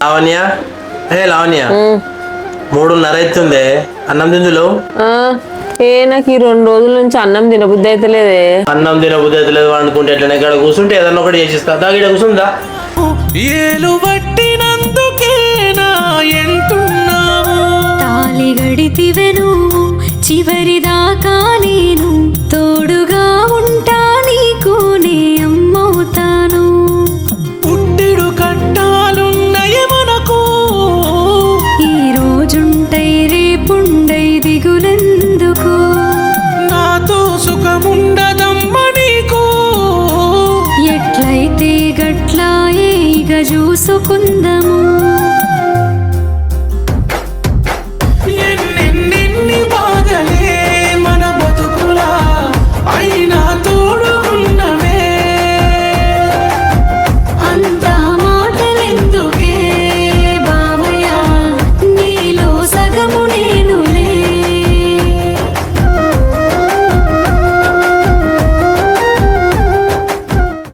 లావణ్య లావణ్య 3:30 అవుతుంది. అన్నం తిందులో నాకు ఈ 2 రోజుల నుంచి అన్నం తినబుద్ధి అయితలేదే. అన్నం తినబుద్ధి అయితలేదు అనుకుంటే ఎట్లా ఇక్కడ కూర్చుంటే ఏదన్నా ఒకటి చేసిస్తా. దా ఇక్కడ కూర్చుందా. ఏలు పట్టినందుకేనా ఎంటున్నావు తాలి గడితివె నువ్వు చివరి దాకా నేను తోడుగా ఉంటా నీకు నే అమ్మవుతాను. పుట్టిడు కట్టాలున్నయ మనకు ఈ రోజుంటై రేపుండై దిగులెందుకు నాతో సుఖముండదమ్మ నీకు ఎట్లయితే గట్లాయే ఇక చూసుకుందము.